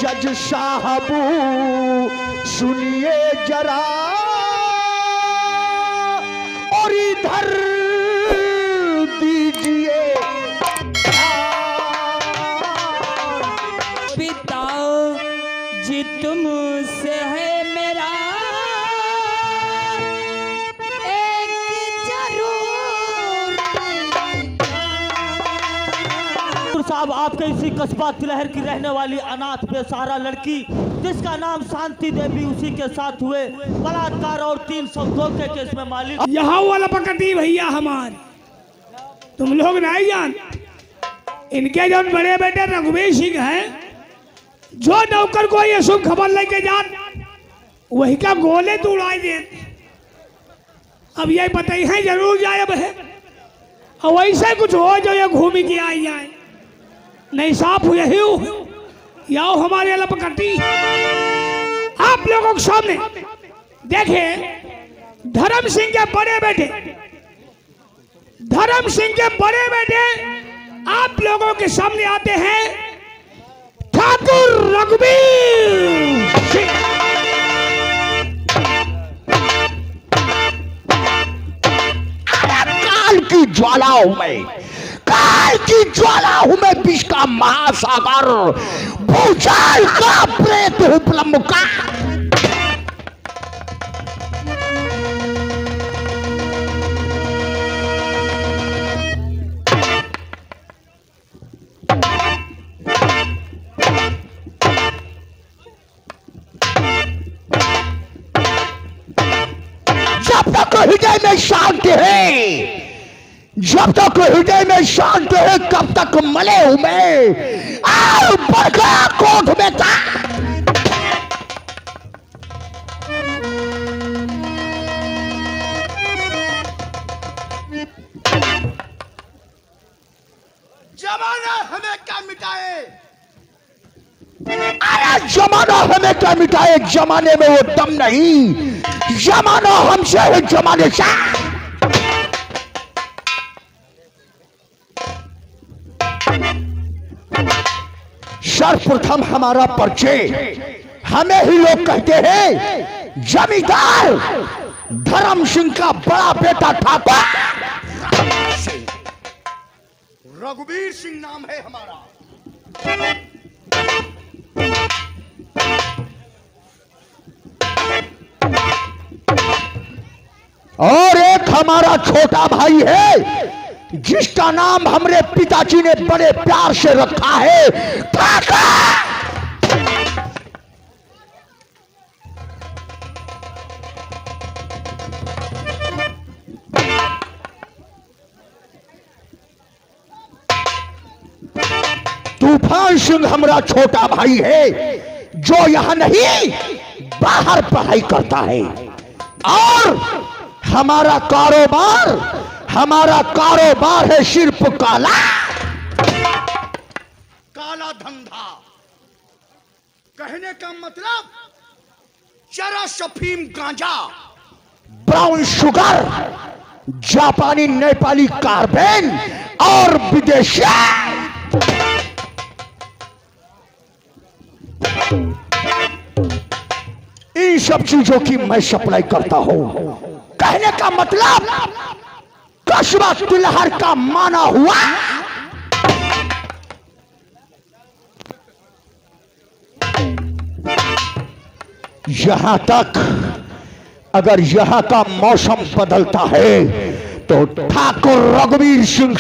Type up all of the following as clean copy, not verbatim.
जज साहबू सुनिए जरा और इधर दीजिए पिता जी तुमसे है मेरा एक जरूर। साहब आपके इसी कस्बा तिलहर की रहने वाली अनाथ बेसहारा लड़की जिसका नाम शांति देवी, उसी के साथ हुए बलात्कार और 302 के केस में मालिक यहाँ वाला पकड़ी भैया हमारे, तुम लोग नहीं जान। इनके जो बड़े बेटे रघुवीर सिंह हैं, जो नौकर को ये शुभ खबर लेके जान वही का गोले तो उड़ाई देते। अब ये बताई है जरूर जाए अब है, और वैसे कुछ हो जो ये घूमी के आई जाए, नहीं साफ हुए ही याओ हमारे अलग पकड़ी। आप लोगों के सामने देखिए धर्म सिंह के बड़े बेटे, धर्म सिंह के बड़े बेटे आप लोगों के सामने आते हैं ठाकुर रघुवीर सिंह। काल की ज्वाला हूं मैं, काल की ज्वाला हूं मैं, विष का महासागर, भूचाल का प्रेत हूं ब्रह्मका। जब तक हृदय में शांति है, जब तक हृदय में शांति है, कब तक मले हूं मैं और बढ़ गया कोठ में था। जमाना हमें क्या मिटाए, अरे जमाना हमें क्या मिटाए, जमाने में वो दम नहीं, जमाना हमसे है जमाने से। सर्वप्रथम हमारा परिचय, हमें ही लोग कहते हैं जमींदार धर्म सिंह का बड़ा बेटा ठाकुर रघुवीर सिंह नाम है हमारा। और एक हमारा छोटा भाई है जिसका नाम हमरे पिताजी ने बड़े प्यार से रखा है ठाकुर। तूफान सिंह हमारा छोटा भाई है जो यहां नहीं बाहर पढ़ाई करता है। और हमारा कारोबार है सिर्फ काला धंधा। कहने का मतलब चरस, अफीम, गांजा, ब्राउन शुगर, जापानी नेपाली कार्बेन और विदेशी। इन सब चीजों की मैं सप्लाई करता हूं। कहने का मतलब कस्बा तिलहर का माना हुआ यहां तक अगर यहां का मौसम बदलता है तो ठाकुर रघुवीर सिंह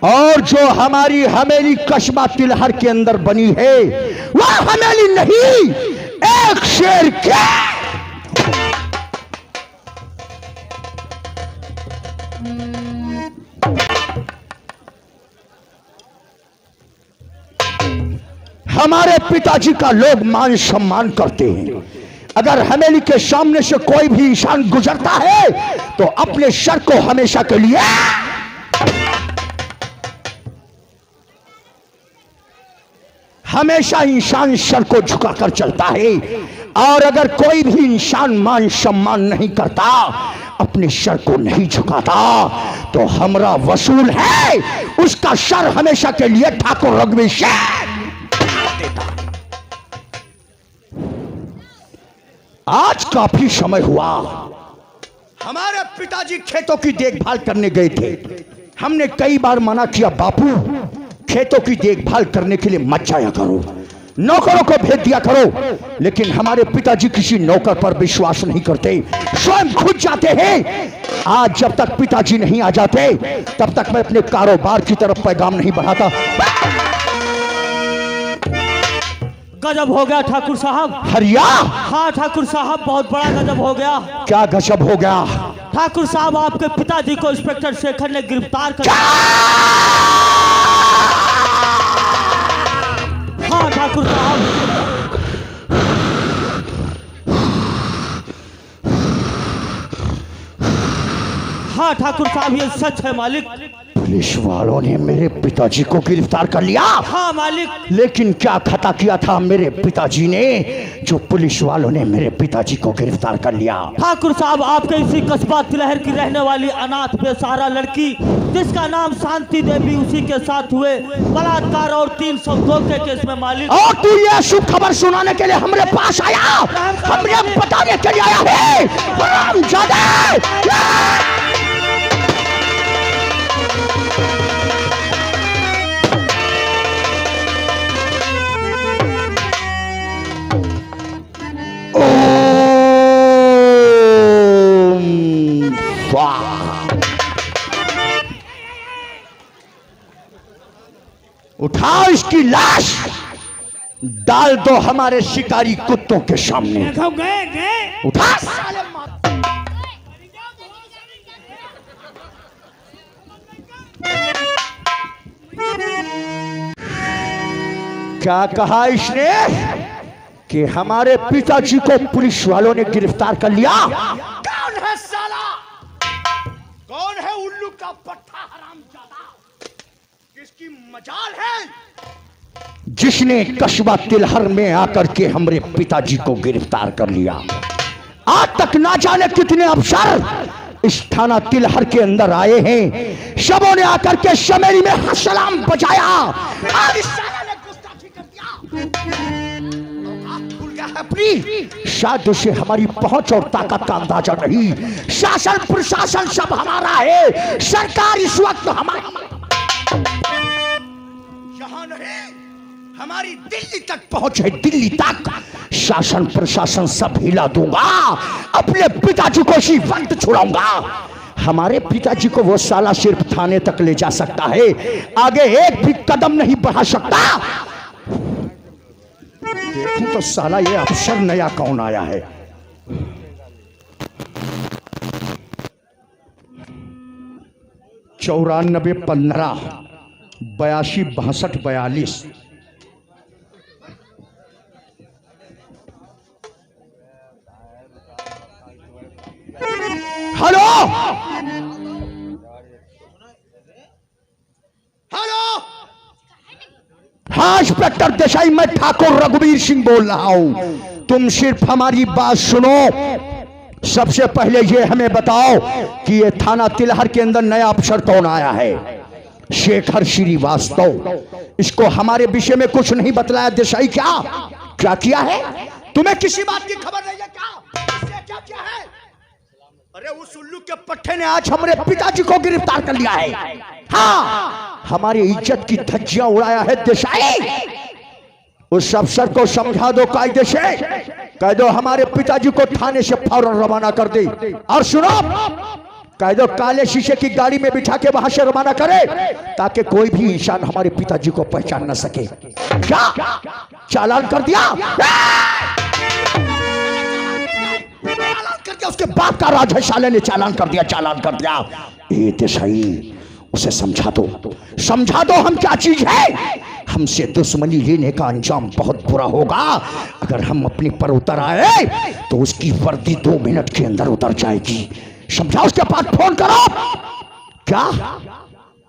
और जो हमारी हवेली कस्बा तिलहर के अंदर बनी है वह हवेली नहीं, एक शेर के हमारे पिताजी का लोग मान सम्मान करते हैं। अगर हवेली के सामने से कोई भी इंसान गुजरता है तो अपने सर को हमेशा के लिए हमेशा इंसान सर को झुकाकर चलता है। और अगर कोई भी इंसान मान सम्मान नहीं करता, अपने सर को नहीं झुकाता तो हमरा वसूल है उसका सर हमेशा के लिए ठाकुर रघुवीर सिंह देता। आज काफी समय हुआ, हमारे पिताजी खेतों की देखभाल करने गए थे। हमने कई बार मना किया, बापू खेतों की देखभाल करने के लिए मत जाया करो, नौकरों को भेज दिया करो। लेकिन हमारे पिताजी किसी नौकर पर विश्वास नहीं करते, स्वयं खुद जाते हैं। आज जब तक पिताजी नहीं आ जाते तब तक मैं अपने कारोबार की तरफ पैगाम नहीं बढ़ाता। गजब हो गया ठाकुर साहब। हरिया, हाँ ठाकुर साहब, बहुत बड़ा गजब हो गया। क्या गजब हो गया? ठाकुर साहब, आपके पिताजी को इंस्पेक्टर शेखर ने गिरफ्तार कर। हाँ ठाकुर साहब। हाँ ठाकुर साहब, ये सच है मालिक। पुलिस वालों ने मेरे पिताजी को गिरफ्तार कर लिया। हाँ मालिक। लेकिन क्या खता किया था मेरे पिताजी ने जो पुलिस वालों ने मेरे पिताजी को गिरफ्तार कर लिया? ठाकुर साहब, आपके इसी कस्बा तिलहर की रहने वाली अनाथ बेसहारा लड़की जिसका नाम शांति देवी, उसी के साथ हुए बलात्कार और 302 के केस में मालिक। और तू ये शुभ खबर सुनाने के लिए हमारे पास आया, हमने बताने के लिए आया है। हरामजादे! उठाओ इसकी लाश, डाल दो हमारे शिकारी कुत्तों के सामने। गए गए उठा। क्या कहा इसने कि हमारे पिताजी को पुलिस वालों ने गिरफ्तार कर लिया? कौन है साला? कौन है उल्लू का पट्टा हरामजादा? किसकी मजाल है जिसने कस्बा तिलहर में आकर के हमारे पिताजी को गिरफ्तार कर लिया? आज तक ना जाने कितने अफसर इस थाना तिलहर के अंदर आए हैं, सबों ने आकर के शमेरी में सलाम बजाया। आज इस साला ने गुस्ताखी कर दिया। आप भूल गया है अपनी? शायद उसे हमारी पहुंच और ताकत का अंदाजा नहीं। शासन प्रशासन सब हमारा है, सरकार इस वक्त हमारी यहाँ नहीं, हमारी दिल्ली तक पहुंच है, दिल्ली तक। शासन प्रशासन सब हिला दूंगा, अपने पिताजी को इसी वक्त छुड़ाऊंगा। हमारे पिताजी को वो साला सिर्फ थाने तक ले जा सकता है, आगे एक भी कदम नहीं बढ़ा सकता। देखूं तो साला ये अफसर नया कौन आया है। 94 15 82 62 42। हेलो हेलो, हाँ इंस्पेक्टर देसाई, मैं ठाकुर रघुवीर सिंह बोल रहा हूं। तुम सिर्फ हमारी बात सुनो। सबसे पहले ये हमें बताओ कि ये थाना तिलहर के अंदर नया अफसर कौन आया है? शेखर श्रीवास्तव। इसको हमारे विषय में कुछ नहीं बतलाया देसाई? क्या क्या किया है? तुम्हें किसी बात की खबर नहीं है क्या? इससे क्या किया है? अरे उस उल्लू के पट्टे ने आज हमारे पिताजी को गिरफ्तार कर लिया है। हाँ, हमारी इज्जत की धज्जियां उड़ाया है देसाई। उस अफसर को समझा दो, कायदे से कह दो हमारे पिताजी को थाने से फौरन रवाना कर दे। और सुनो, कह दो काले शीशे की गाड़ी में बिठा के वहां से रवाना करे, ताकि कोई भी इंसान हमारे पिताजी को पहचान न सके। क्या चालान कर दिया? चालान कर दिया। उसके बाप का राज है, साले ने चालान कर दिया, चालान कर दिया। ए देसाई, उसे समझा दो, समझा दो हम क्या चीज है। हमसे दुश्मनी लेने का अंजाम बहुत बुरा होगा। अगर हम अपने पर उतर आए तो उसकी वर्दी 2 मिनट के अंदर उतर जाएगी। समझा? उसके पास फोन करो। क्या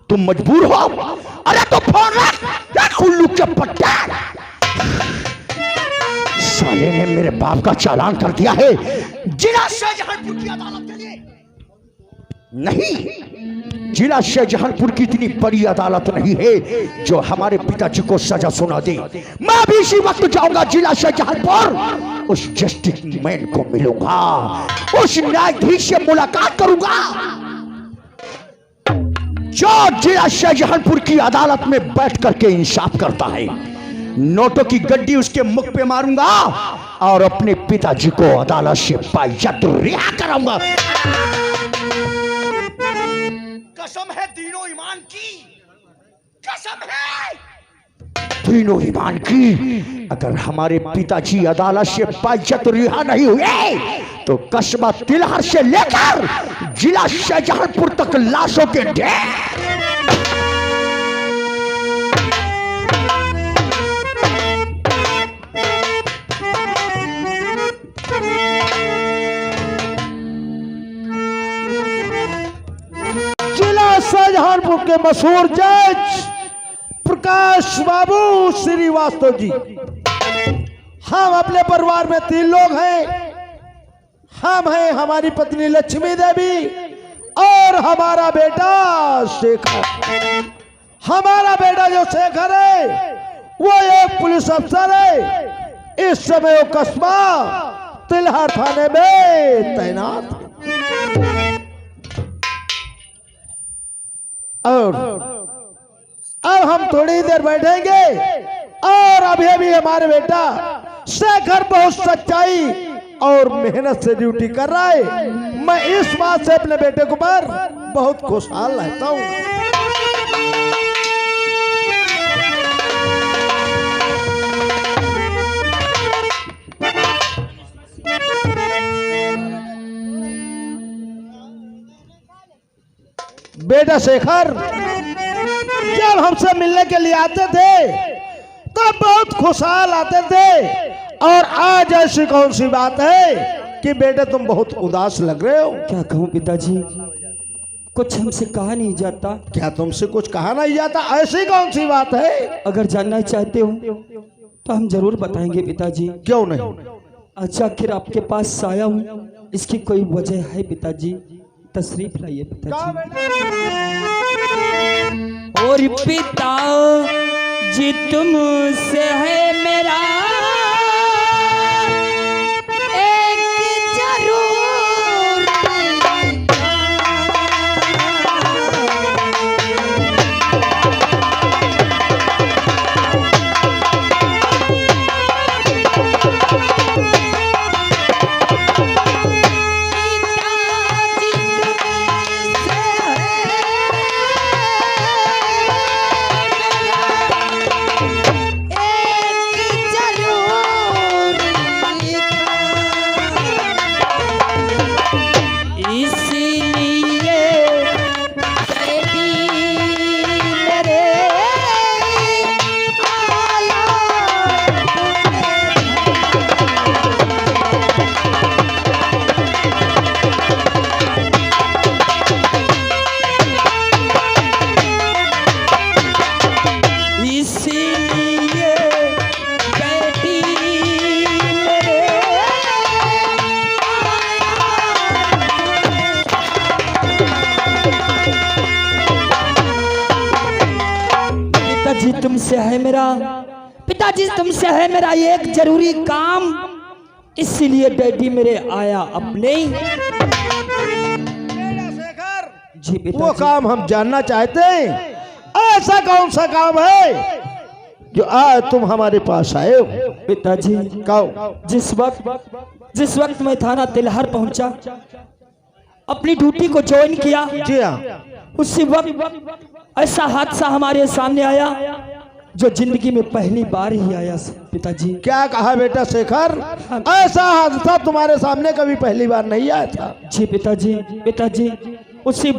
तुम मजबूर हो? अरे तो फोन रख उल्लू के पट्टे। साले ने मेरे बाप का चालान कर दिया है। जिला से जहां अदालत के लिए नहीं, जिला शाहजहांपुर की इतनी बड़ी अदालत नहीं है जो हमारे पिताजी को सजा सुना दे। मैं भी इसी वक्त जाऊंगा जिला शाहजहांपुर, उस जस्टिस मैन को मिलूंगा, उस न्यायाधीश से मुलाकात करूंगा जो जिला शाहजहांपुर की अदालत में बैठ करके इंसाफ करता है। नोटों की गड्डी उसके मुख पे मारूंगा और अपने पिताजी को अदालत से बाइज्जत रिहा कराऊंगा। कसम है दीनों ईमान की, कसम है तीनों ईमान की, अगर हमारे पिताजी अदालत से बाइज्जत रिहा नहीं हुए तो कस्बा तिलहर से लेकर जिला शाहजहांपुर तक लाशों के ढेर। जिला शाहजहांपुर के मशहूर जज प्रकाश बाबू श्रीवास्तव जी, हम अपने परिवार में 3 लोग हैं। हम हैं हमारी पत्नी लक्ष्मी देवी और हमारा बेटा शेखर। हमारा बेटा जो शेखर है वो एक पुलिस अफसर है, इस समय वो कस्बा तिलहर थाने में तैनात है। और अब हम थोड़ी देर बैठेंगे और अभी भी हमारे बेटा शेखर बहुत सच्चाई और मेहनत से ड्यूटी कर रहा है। मैं इस बात से अपने बेटे को पर बहुत खुशहाल रहता हूँ। बेटा शेखर जब हमसे मिलने के लिए आते थे तब बहुत खुशहाल आते थे, और आज ऐसी कौन सी बात है कि बेटे तुम बहुत उदास लग रहे हो? क्या कहूँ पिताजी, कुछ हमसे कहा नहीं जाता। क्या तुमसे कुछ कहा नहीं जाता? ऐसी कौन सी बात है? अगर जानना चाहते हो तो हम जरूर बताएंगे पिताजी। क्यों नहीं? अच्छा, आखिर आपके पास आया हूँ, इसकी कोई वजह है पिताजी? तशरीफ लाइए पिताजी। और पिता जी तुमसे है मेरा एक जरूर पिताजी तुमसे है मेरा एक जरूरी काम, इसीलिए डैडी मेरे आया अपने। जी पिताजी। वो काम हम जानना चाहते हैं, ऐसा कौन सा काम है जो आज तुम हमारे पास आए हो? पिताजी कहो। जिस वक्त मैं थाना तिलहर पहुंचा, अपनी ड्यूटी को ज्वाइन किया, जी हाँ, उसी वक्त ऐसा हादसा हमारे सामने आया जो जिंदगी में पहली बार ही आया पिताजी। क्या कहा बेटा शेखर? ऐसा हादसा तुम्हारे सामने कभी पहली बार नहीं आया था? जी पिताजी उसी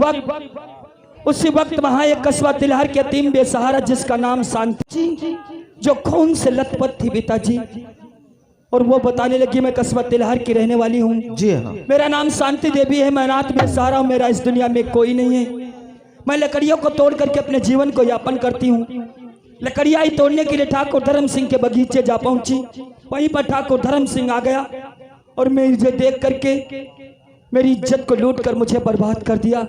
वक्त वहाँ एक कस्बा तिलहर के यतीम बेसहारा जिसका नाम शांति, जो खून से लथपथ थी पिताजी, और वो बताने लगी मैं कस्बा तिलहर की रहने वाली हूँ। जी हाँ। मेरा नाम शांति देवी है, मैं अनाथ बेसहारा हूँ, मेरा इस दुनिया में कोई नहीं है। मैं लकड़ियों को तोड़ करके अपने जीवन को यापन करती हूँ। लकड़ियाँ ही तोड़ने के लिए ठाकुर धर्म सिंह के बगीचे जा पहुंची, वहीं पर ठाकुर धर्म सिंह आ गया और मैं मुझे देख करके मेरी इज्जत को लूट कर मुझे बर्बाद कर दिया।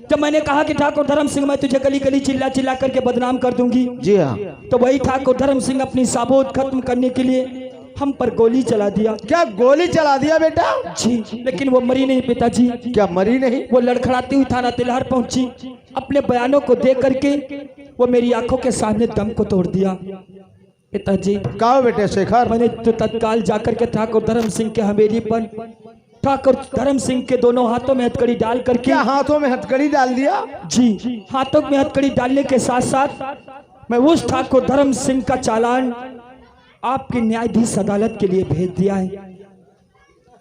जब मैंने कहा कि ठाकुर धर्म सिंह मैं तुझे गली गली चिल्ला चिल्ला करके बदनाम कर दूंगी, जी हाँ। तो वही ठाकुर धर्म सिंह अपनी साबूत खत्म करने के लिए हम पर गोली चला दिया। क्या गोली चला दिया बेटा? जी, लेकिन वो मरी नहीं पिताजी। क्या मरी नहीं? वो लड़खड़ाती हुई थाना तिलहर पहुंची। अपने बयानों को दे करके वो मेरी आंखों के सामने दम को तोड़ दिया। पिताजी कहो बेटे शेखर। मैंने तो तत्काल जाकर के ठाकुर धर्म सिंह के हवेली पर ठाकुर धर्म सिंह के दोनों हाथों में हथकड़ी डाल करके। क्या हाथों में हथकड़ी डाल दिया? जी, हाथों में हथकड़ी डालने के साथ साथ मैं उस ठाकुर धर्म सिंह का चालान आपकी न्यायाधीश अदालत के लिए भेज दिया है।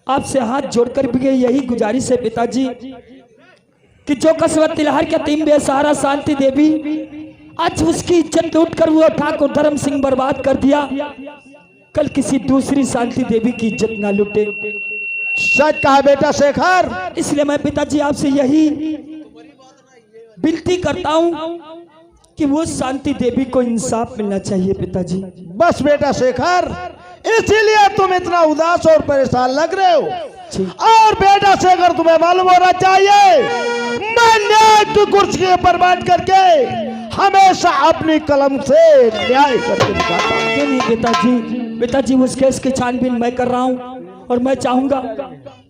आपसे हाथ जोड़कर भी यही गुजारिश है पिताजी कि जो कस्बा तिलहर के तीन बेसहारा शांति देवी आज उसकी इज्जत लूट कर वो ठाकुर धर्म सिंह बर्बाद कर दिया, कल किसी दूसरी शांति देवी की इज्जत ना लूटे। सच कहा बेटा शेखर। इसलिए मैं पिताजी आपसे यही विनती करता हूं कि वो शांति देवी को इंसाफ मिलना चाहिए पिताजी। बस बेटा शेखर, इसीलिए तुम इतना उदास और परेशान लग रहे हो। और बेटा शेखर, तुम्हें मालूम होना चाहिए मैं न्याय की कुर्सी पर बैठ करके हमेशा अपनी कलम से न्याय करके दिखाता हूं। क्यों नहीं पिताजी? पिताजी उस केस की छानबीन मैं कर रहा हूं और मैं चाहूंगा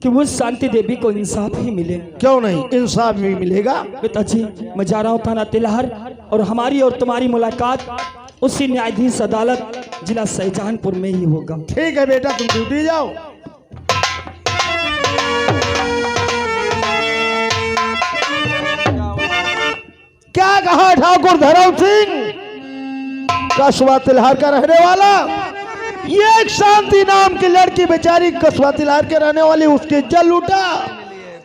कि उस शांति देवी को इंसाफ ही मिले। क्यों नहीं, इंसाफ भी मिलेगा। पिताजी मैं जा रहा हूँ थाना तिलहर और हमारी और तुम्हारी मुलाकात उसी न्यायाधीश अदालत जिला शाहजहानपुर में ही होगा। ठीक है बेटा, तुम ड्यूटी जाओ। क्या कहा ठाकुर धर्म सिंह, कस्बा तिलहर का रहने वाला, ये एक शांति नाम की लड़की बेचारी कस्बा तिलहर के रहने वाली, उसकी इज्जत लूटा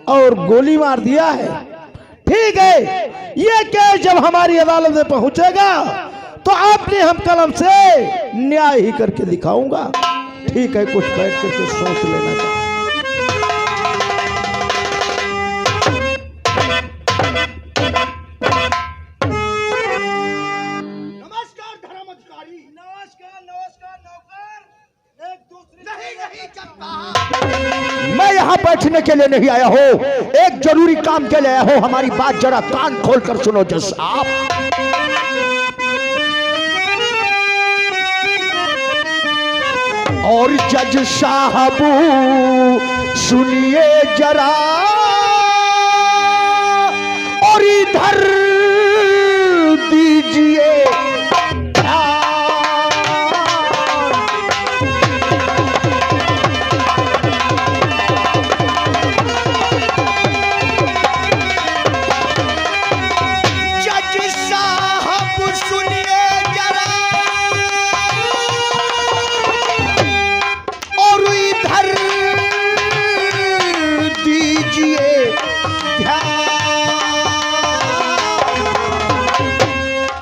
और गोली मार दिया है। ठीक है, ये केस जब हमारी अदालत में पहुंचेगा तो अपने हम कलम से न्याय ही करके दिखाऊंगा। ठीक है, कुछ बैठ करके सोच लेना चाहिए। नमस्कार धर्म अधिकारी। नमस्कार नमस्कार नौकर। एक दूसरे नहीं चलता। मैं यहाँ बैठने के लिए नहीं आया हूँ, एक जरूरी काम के लिए आया हूँ। हमारी बात जरा कान खोलकर सुनो जज साहब। और जज साहब सुनिए जरा, और इधर दीजिए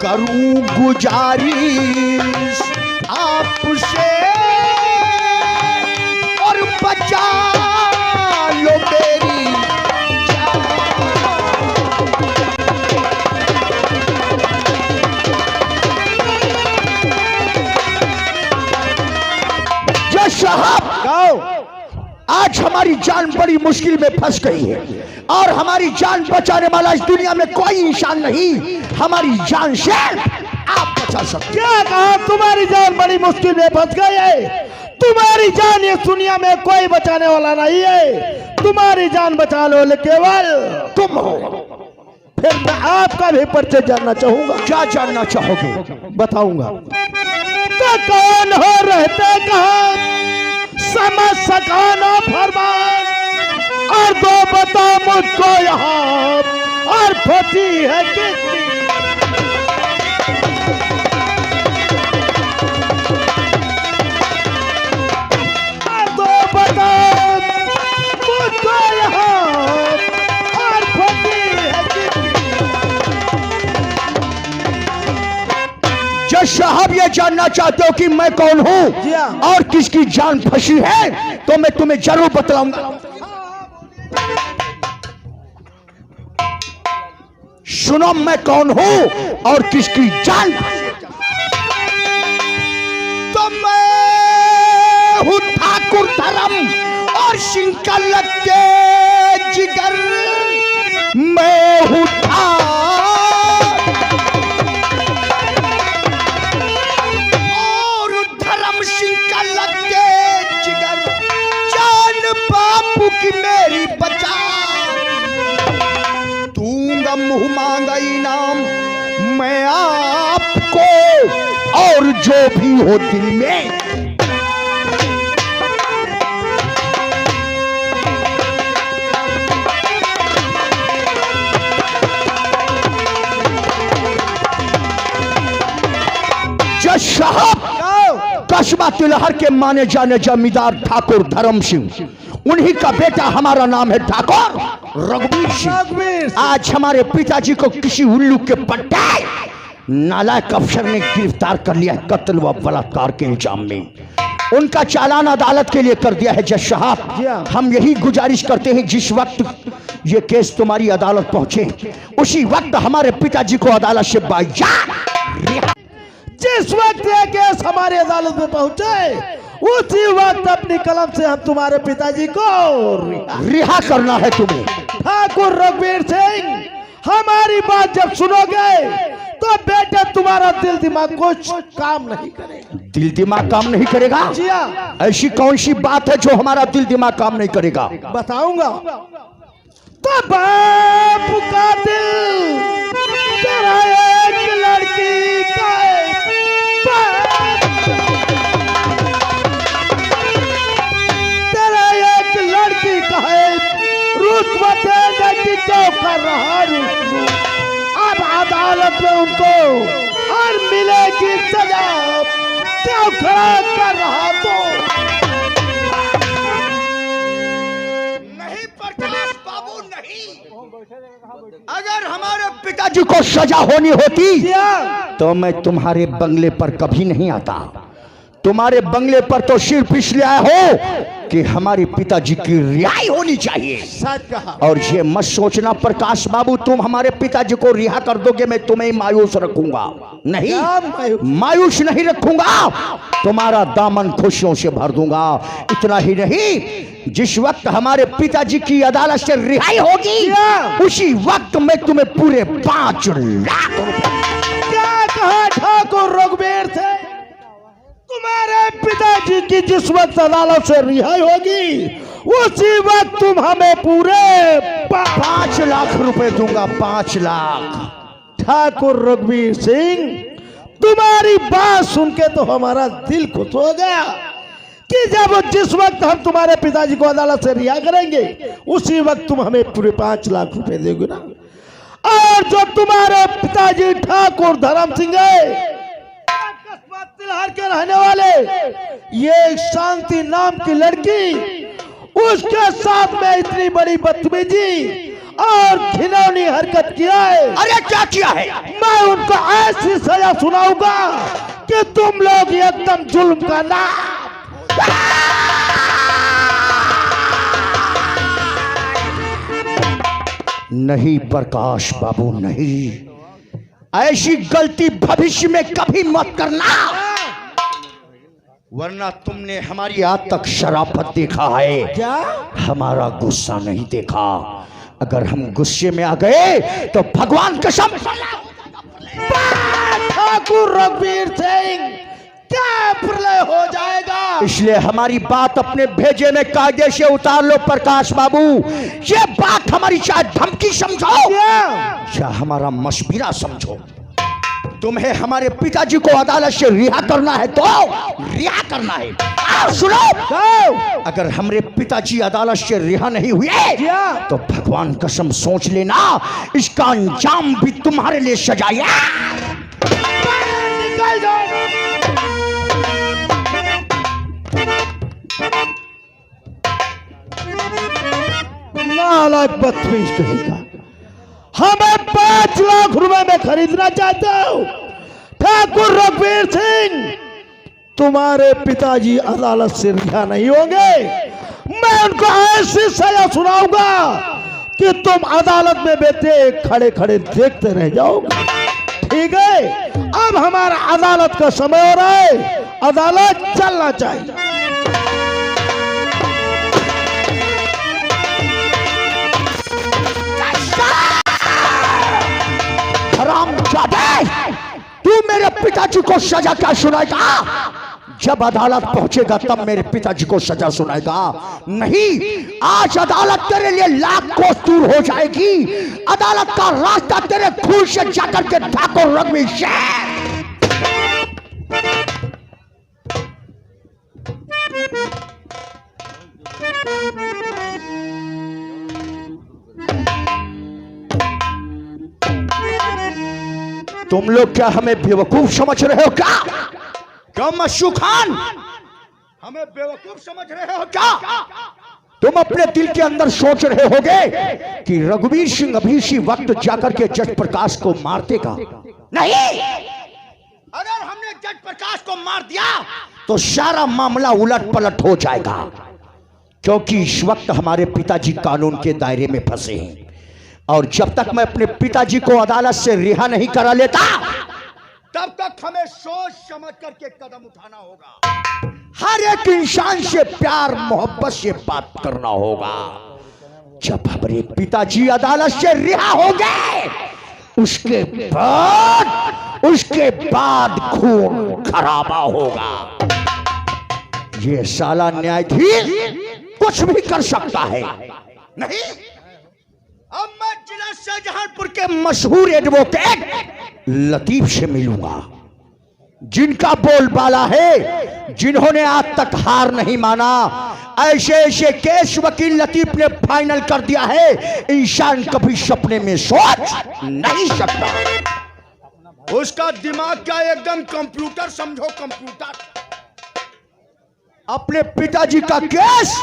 करूं गुजारिश आपसे और बचा लो मेरी जान। जज साहब, आज हमारी जान बड़ी मुश्किल में फंस गई है और हमारी जान बचाने वाला इस दुनिया में कोई इंसान नहीं। हमारी जान से आप बचा सकते। क्या कहा? तुम्हारी जान बड़ी मुश्किल में फंस गई है। तुम्हारी जान इस दुनिया में कोई बचाने वाला नहीं है। तुम्हारी जान बचा लो केवल तुम हो। फिर मैं आपका भी परिचय जानना चाहूंगा। क्या जानना चाहोगे? बताऊंगा। तो कौन हो, रहते कहाँ, समझ सका ना फरमान, और दो बता मुझको यहाँ, और फंसी है कितनी। और दो बता मुझको यहाँ, और फंसी है कितनी। जज साहब, ये जानना चाहते हो कि मैं कौन हूँ जी हाँ। और किसकी जान फंसी है? तो मैं तुम्हें जरूर बतलाऊंगा। सुनो, मैं कौन हूँ और किसकी जान फंसी है। तो मैं हूँ ठाकुर धर्म, और सिंह का लगते जिगर मैं हूँ और धर्म सिंह का लगते जिगर जान बापू की मेरी बचा दूंगा मुंह मांगा इनाम मैं आपको और जो भी हो दिल में। जज साहब कस्बा तिलहर के माने जाने जमींदार ठाकुर धर्म सिंह, उन्हीं का बेटा हमारा नाम है ठाकुर रघुवीर सिंह। आज हमारे पिताजी को किसी उल्लू के पट्टे नालायक अफसर ने गिरफ्तार कर लिया है कत्ल व बलात्कार के इल्जाम में। उनका चालान अदालत के लिए कर दिया है। जज साहब हम यही गुजारिश करते हैं जिस वक्त ये केस तुम्हारी अदालत पहुंचे उसी वक्त हमारे पिताजी को अदालत से बाइज्जत, जिस वक्त ये केस हमारे अदालत में पहुंचे उसी वक्त अपनी कलम से हम तुम्हारे पिताजी को रिहा करना है तुम्हें। ठाकुर रघुवीर सिंह, हमारी बात जब सुनोगे तो बेटा तुम्हारा दिल दिमाग कुछ काम नहीं करेगा। दिल दिमाग काम नहीं करेगा? जी हाँ। ऐसी कौन सी बात है जो हमारा दिल दिमाग काम नहीं करेगा? बताऊंगा। तो बाप का दिल तेरा एक लड़की का तेरा एक लड़की का है रुतबते लड़की क्यों कर रहा रुतबू, अब अदालत में उनको और मिलेगी सजा क्यों खड़ा कर रहा तो नहीं प्रकाश बाबू नहीं। अगर हमारे पिताजी को सजा होनी होती तो मैं तुम्हारे बंगले पर कभी नहीं आता। तुम्हारे बंगले पर तो सिर्फ इसलिए आया हो कि हमारे पिताजी की रिहाई होनी चाहिए। सच कहा। और ये मत सोचना प्रकाश बाबू तुम हमारे पिताजी को रिहा कर दोगे मैं तुम्हें मायूस रखूंगा। नहीं, मायूस नहीं रखूंगा, तुम्हारा दामन खुशियों से भर दूंगा। इतना ही नहीं, जिस वक्त हमारे पिताजी की अदालत से रिहाई होगी उसी वक्त मैं तुम्हें पूरे 5 लाख रुपए। क्या कहा ठाकुर रघुवीर से? तुम्हारे पिताजी की जिस वक्त अदालत से रिहाई होगी उसी वक्त तुम हमें पूरे 5 लाख रुपए दूंगा। 5 लाख। ठाकुर रघुवीर सिंह, तुम्हारी बात सुन के तो हमारा दिल खुश हो गया कि जब जिस वक्त हम तुम्हारे पिताजी को अदालत से रिहा करेंगे उसी वक्त तुम हमें पूरे 5 लाख रुपए दोगे ना। और जो तुम्हारे पिताजी ठाकुर धर्म सिंह है तिलहर के रहने वाले, ये शांति नाम की लड़की, उसके साथ में इतनी बड़ी बदतमीजी और घिनौनी हरकत किया है। अरे क्या किया है? मैं उनको ऐसी सजा सुनाऊंगा कि तुम लोग एकदम जुल्म का ना। नहीं प्रकाश बाबू नहीं, ऐसी गलती भविष्य में कभी मत करना, वरना तुमने हमारी आज तक शराफत देखा है, क्या हमारा गुस्सा नहीं देखा। अगर हम गुस्से में आ गए तो भगवान कसम। ठाकुर रघुवीर सिंह, क्या प्रलय हो जाएगा। इसलिए हमारी बात अपने भेजे में कायदे से उतार लो प्रकाश बाबू। ये बात हमारी चाहे धमकी समझो या हमारा मशविरा समझो, तुम्हें हमारे पिताजी को अदालत से रिहा करना है तो रिहा करना है। आओ सुनो, अगर हमारे पिताजी अदालत से रिहा नहीं हुए तो भगवान कसम सोच लेना इसका अंजाम भी तुम्हारे लिए सजाया। निकल जाओ। नालायक बदतमीज कहेगा, हमें 5 लाख रुपए में खरीदना चाहते हो। ठाकुर रघुवीर सिंह, तुम्हारे पिताजी अदालत से रिहा नहीं होंगे। मैं उनको ऐसी सजा सुनाऊंगा कि तुम अदालत में बैठे खड़े खड़े देखते रह जाओगे। ठीक है, अब हमारा अदालत का समय हो रहा है, अदालत चलना चाहिए। पिताजी को सजा क्या सुनाएगा? जब अदालत पहुंचेगा तब मेरे पिताजी को सजा सुनाएगा। नहीं, आज अदालत तेरे लिए लाख कोस दूर हो जाएगी। अदालत का रास्ता तेरे खून से जाकर के ठाकुर रघुवीर सिंह। तुम लोग क्या हमें बेवकूफ समझ रहे हो क्या? क्यों मशहूर खान, हमें बेवकूफ समझ रहे हो क्या? तुम अपने दिल के अंदर सोच रहे होगे कि रघुवीर सिंह अभी इसी वक्त जाकर के जज प्रकाश को मार देगा। नहीं, अगर हमने जज प्रकाश को मार दिया तो सारा मामला उलट पलट हो जाएगा, क्योंकि इस वक्त हमारे पिताजी कानून के दायरे में फंसे हैं और जब तक मैं अपने पिताजी को अदालत से रिहा नहीं करा लेता तब तक हमें सोच समझ करके कदम उठाना होगा। हर एक इंसान से प्यार मोहब्बत से बात करना होगा। जब हमारे पिताजी अदालत से रिहा हो गए उसके बाद खून खराबा होगा। ये साला न्यायाधीश कुछ भी कर सकता है। नहीं, अब मैं जिला शाहजहांपुर के मशहूर एडवोकेट लतीफ से मिलूंगा, जिनका बोलबाला है, जिन्होंने आज तक हार नहीं माना। ऐसे ऐसे केस वकील लतीफ ने फाइनल कर दिया है, इंसान कभी सपने में सोच नहीं सकता। उसका दिमाग क्या एकदम कंप्यूटर समझो, कंप्यूटर। अपने पिताजी का केस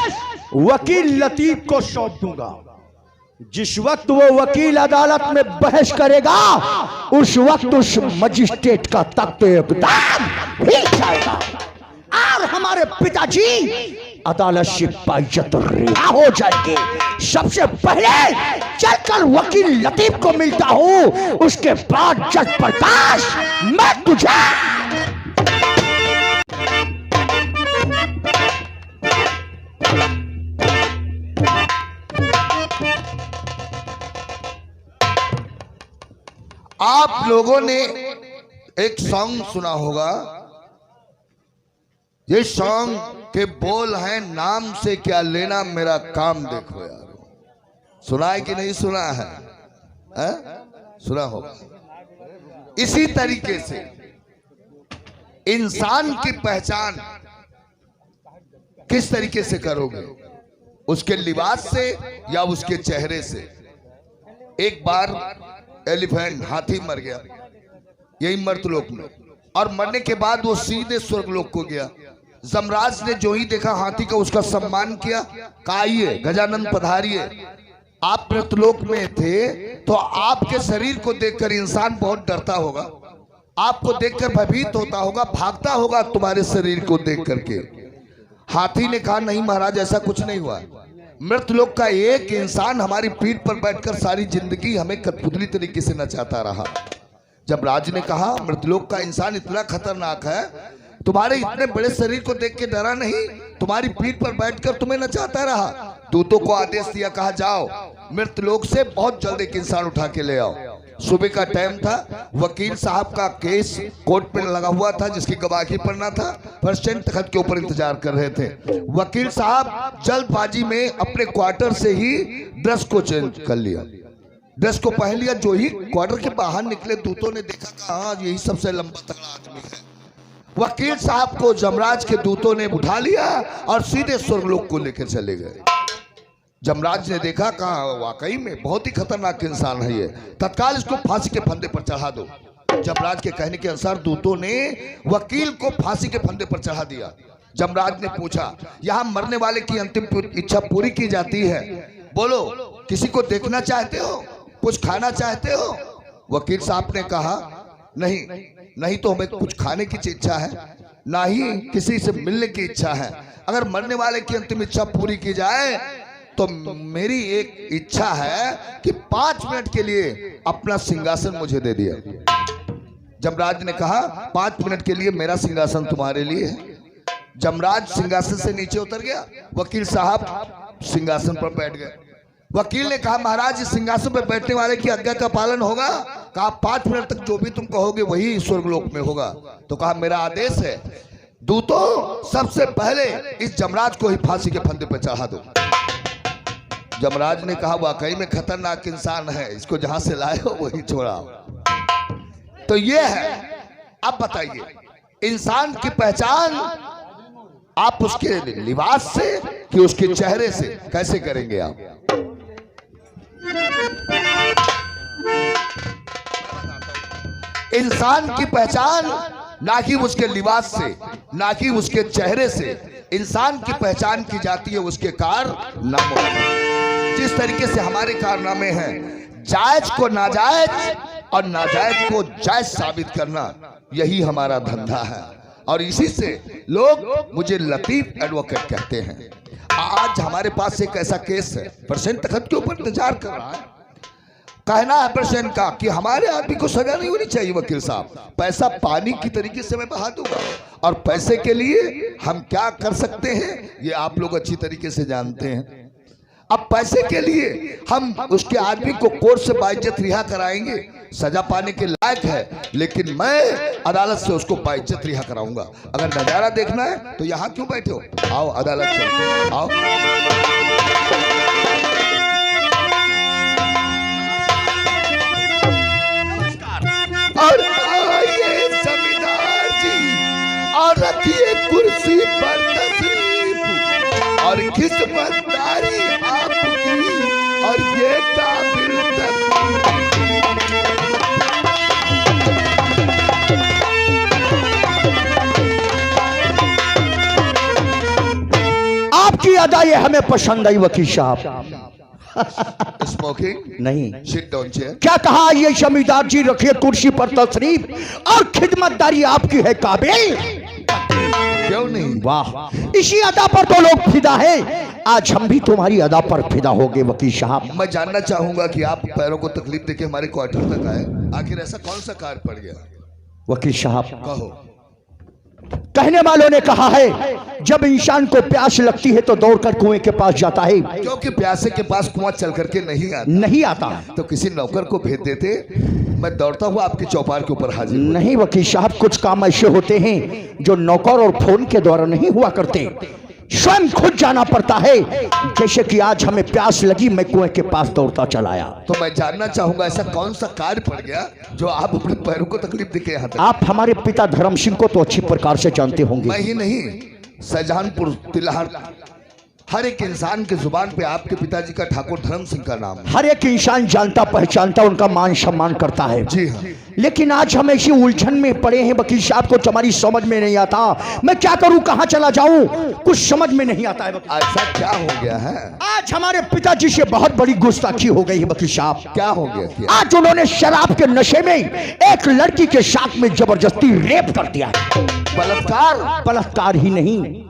वकील लतीफ को सौंप दूंगा। जिस वक्त वो वकील अदालत में बहस करेगा उस वक्त उस मजिस्ट्रेट का तख्त एकदम हिल जाएगा और हमारे पिताजी अदालत से बाइज्जत रिहा हो जाएंगे। सबसे पहले चलकर वकील लतीफ को मिलता हूं, उसके बाद जज प्रकाश मैं तुझे। आप लोगों ने एक सॉन्ग सुना होगा। ये सॉन्ग के बोल हैं, नाम से क्या लेना मेरा काम देखो यार। सुना है कि नहीं सुना है? सुना होगा। इसी तरीके से इंसान की पहचान किस तरीके से करोगे? उसके लिबास से या उसके चेहरे से? एक बार एलिफेंट, हाथी मर गया यही मर्तलोक में, और मरने के बाद वो सीधे स्वर्गलोक को गया। जमराज ने जो ही देखा हाथी का, उसका सम्मान किया, कहा आइए गजानन पधारिए। आप मृतलोक में थे तो आपके शरीर को देखकर इंसान बहुत डरता होगा, आपको देखकर भयभीत होता होगा, भागता होगा तुम्हारे शरीर को देख करके। हाथी ने कहा नहीं महाराज, ऐसा कुछ नहीं हुआ। मृतलोक का एक इंसान हमारी पीठ पर बैठकर सारी जिंदगी हमें कठपुतली तरीके से नचाता रहा। जब राज ने कहा मृतलोक का इंसान इतना खतरनाक है, तुम्हारे इतने बड़े शरीर को देख के डरा नहीं, तुम्हारी पीठ पर बैठकर तुम्हें नचाता रहा। दूतों को आदेश दिया, कहा जाओ मृतलोक से बहुत जल्द एक इंसान उठा के ले आओ। सुबह का टाइम था, वकील साहब का केस कोर्ट में लगा हुआ था जिसकी गवाही पढ़ना था। प्रेसिडेंट तख्त के ऊपर इंतजार कर रहे थे। वकील साहब जल्दबाजी में अपने क्वार्टर से ही ड्रेस को चेंज कर लिया, ड्रेस को पहन लिया। जो ही क्वार्टर के बाहर निकले, दूतों ने देखा हाँ यही सबसे लंबा तगड़ा आदमी है। वकील साहब को जमराज के दूतों ने उठा लिया और सीधे स्वर्गलोक को लेकर चले गए। जमराज ने देखा, कहा वाकई में बहुत ही खतरनाक इंसान है ये, तत्काल इसको फांसी के फंदे पर चढ़ा दो। जमराज के कहने के अनुसार दूतों ने वकील को फांसी के फंदे पर चढ़ा दिया। जमराज ने पूछा, यहाँ मरने वाले की अंतिम इच्छा पूरी की जाती है, बोलो किसी को देखना चाहते हो, कुछ खाना चाहते हो? वकील साहब ने कहा नहीं तो हमें कुछ खाने की इच्छा है, ना ही किसी से मिलने की इच्छा है। अगर मरने वाले की अंतिम इच्छा पूरी की जाए तो मेरी एक इच्छा है कि 5 मिनट के लिए अपना सिंहासन मुझे दे दिया। जमराज ने कहा 5 मिनट के लिए मेरा सिंहासन तुम्हारे लिए है। जमराज सिंहासन से नीचे उतर गया, वकील साहब सिंहासन पर बैठ गए। वकील ने कहा महाराज इस सिंहासन पर बैठने वाले की आज्ञा का पालन होगा? कहा 5 मिनट तक जो भी तुम कहोगे वही स्वर्गलोक में होगा। तो कहा मेरा आदेश है, दूतों सबसे पहले इस जमराज को ही फांसी के फंदे पर चढ़ा दो। जमराज ने कहा वाकई में खतरनाक इंसान है, इसको जहां से लाए हो वही छोड़ाओ। तो ये है। अब बताइए इंसान की पहचान आप उसके लिबास से कि उसके चेहरे से कैसे करेंगे आप? इंसान की पहचान ना कि उसके लिबास से, ना कि उसके चेहरे से। इंसान की पहचान की जाती है उसके कारनामों से। जिस तरीके से हमारे कारनामे हैं, जायज को नाजायज और नाजायज को जायज साबित करना, यही हमारा धंधा है। और इसी से लोग मुझे लतीफ एडवोकेट कहते हैं। आज हमारे पास एक ऐसा केस है, पेशेंट तखत के ऊपर इंतजार कर रहा है। कहना है पेशेंट का कि हमारे आदमी को सजा नहीं होनी चाहिए वकील साहब, पैसा पानी की तरीके से मैं बहा दूंगा, और पैसे के लिए हम क्या कर सकते हैं ये आप लोग अच्छी तरीके से जानते हैं। अब पैसे के लिए हम उसके आदमी को कोर्ट से बाइज्जत रिहा कराएंगे, सजा पाने के लायक है, लेकिन मैं अदालत से उसको बाइज्जत रिहा कराऊंगा। अगर नजारा देखना है तो यहाँ क्यों बैठे हो, आओ अदालत से आओ। और आइए जमींदार जी और रखिए कुर्सी पर तशरीफ, और खिदमतदारी आपकी और ये काबिल आपकी अदाएं हमें पसंद आई वकील साहब। स्मोकिंग नहीं, सिट डाउन चेयर। क्या कहा? ये जमींदार जी रखिए कुर्सी पर तशरीफ और खिदमतदारी आपकी है काबिल। क्यों नहीं? वाह, इसी अदा पर तो लोग फिदा है। आज हम भी तुम्हारी अदा पर फिदा हो गए वकील साहब। मैं जानना चाहूंगा कि आप पैरों को तकलीफ देके हमारे क्वार्टर तक आए, आखिर ऐसा कौन सा कार पड़ गया? वकील साहब, कहो। कहने वालों ने कहा है जब इंसान को प्यास लगती है तो दौड़कर कुएं के पास जाता है, क्योंकि प्यासे के पास कुआं चल करके नहीं आता। तो किसी नौकर को भेज देते, मैं दौड़ता हुआ आपके चौपाल के ऊपर हाजिर। नहीं वकील साहब, कुछ काम ऐसे होते हैं जो नौकर और फोन के द्वारा नहीं हुआ करते, स्वयं खुद जाना पड़ता है। जैसे कि आज हमें प्यास लगी, मैं कुएं के पास दौड़ता चला आया। तो मैं जानना चाहूंगा ऐसा कौन सा कार्य पड़ गया जो आप अपने पैरों को तकलीफ देके यहाँ तक? आप हमारे पिता धर्म सिंह को तो अच्छी प्रकार से जानते होंगे। मैं ही नहीं, शाहजहानपुर तिलहर हर एक इंसान के जुबान पे आपके पिताजी का ठाकुर धर्म सिंह का नाम है। हर एक इंसान जानता पहचानता, उनका मान सम्मान करता है। जी हाँ। लेकिन आज हम ऐसी उलझन में पड़े हैं वकील साहब, को हमारी समझ में नहीं आता। मैं क्या करूं, कहां चला जाऊं, कुछ समझ में नहीं आता है। ऐसा क्या हो गया है? आज हमारे पिताजी से बहुत बड़ी गुस्ताखी हो गई है वकील साहब। क्या हो गया? आज उन्होंने शराब के नशे में एक लड़की के साथ में जबरदस्ती रेप कर दिया। बलात्कार? बलात्कार ही नहीं,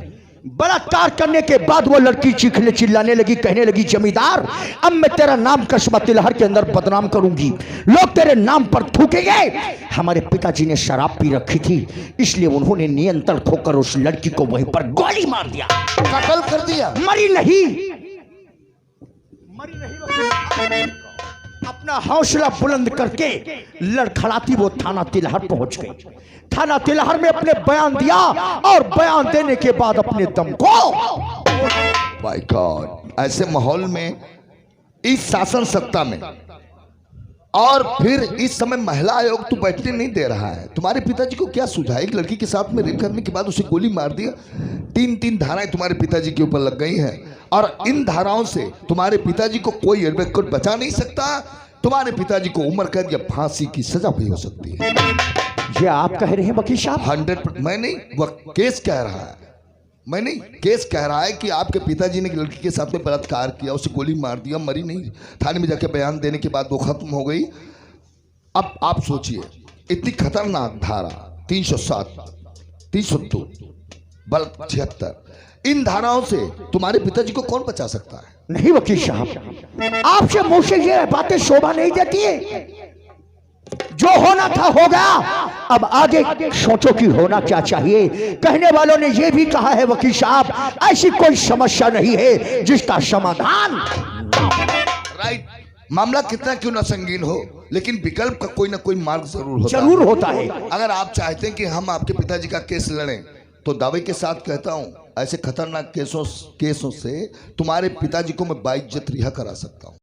बलात्कार करने के बाद वो लड़की चीखने चिल्लाने लगी, कहने लगी जमींदार अब मैं तेरा नाम कस्बा तिलहर के अंदर बदनाम करूंगी, लोग तेरे नाम पर थूकेंगे। हमारे पिताजी ने शराब पी रखी थी, इसलिए उन्होंने नियंत्रण खोकर उस लड़की को वहीं पर गोली मार दिया, कत्ल कर दिया। मरी नहीं। अपना हौसला बुलंद करके लड़खड़ाती वो थाना तिलहर पहुंच गई। थाना तिलहर में अपने बयान दिया और बयान देने के बाद अपने दम को, माय गॉड, ऐसे माहौल में, इस शासन सत्ता में, और फिर इस समय महिला आयोग तो बैठने नहीं दे रहा है। तुम्हारे पिताजी को क्या सूझा? एक लड़की के साथ में रेप करने के बाद उसे गोली मार दिया। 3 धाराएं तुम्हारे पिताजी के ऊपर लग गई हैं, और इन धाराओं से तुम्हारे पिताजी को कोई एडवोकेट बचा नहीं सकता। तुम्हारे पिताजी को उम्र कैद या फांसी की सजा भी हो सकती है। ये आप कह रहे हैं वकील साहब? 100%। मैं नहीं, वह केस कह रहा है। मैं नहीं, केस कह रहा है कि आपके पिताजी ने लड़की के साथ में बलात्कार किया, उसे गोली मार दिया, मरी नहीं, थाने में जाके बयान देने के बाद वो खत्म हो गई। अब आप सोचिए, इतनी खतरनाक धारा 307, 302, 76, इन धाराओं से तुम्हारे पिताजी को कौन बचा सकता है? नहीं वकील साहब, आपसे मुंह से ये बातें शोभा नहीं देती है। जो होना था हो गया, अब आगे सोचो कि होना क्या चाहिए। कहने वालों ने यह भी कहा है वकील साहब, ऐसी कोई समस्या नहीं है जिसका समाधान। राइट, मामला कितना क्यों ना संगीन हो, लेकिन विकल्प का कोई ना कोई मार्ग जरूर होता जरूर है। होता है। अगर आप चाहते हैं कि हम आपके पिताजी का केस लड़ें, तो दावे के साथ कहता हूं, ऐसे खतरनाक केसों से तुम्हारे पिताजी को मैं बाइज्जत रिहा करा सकता हूं।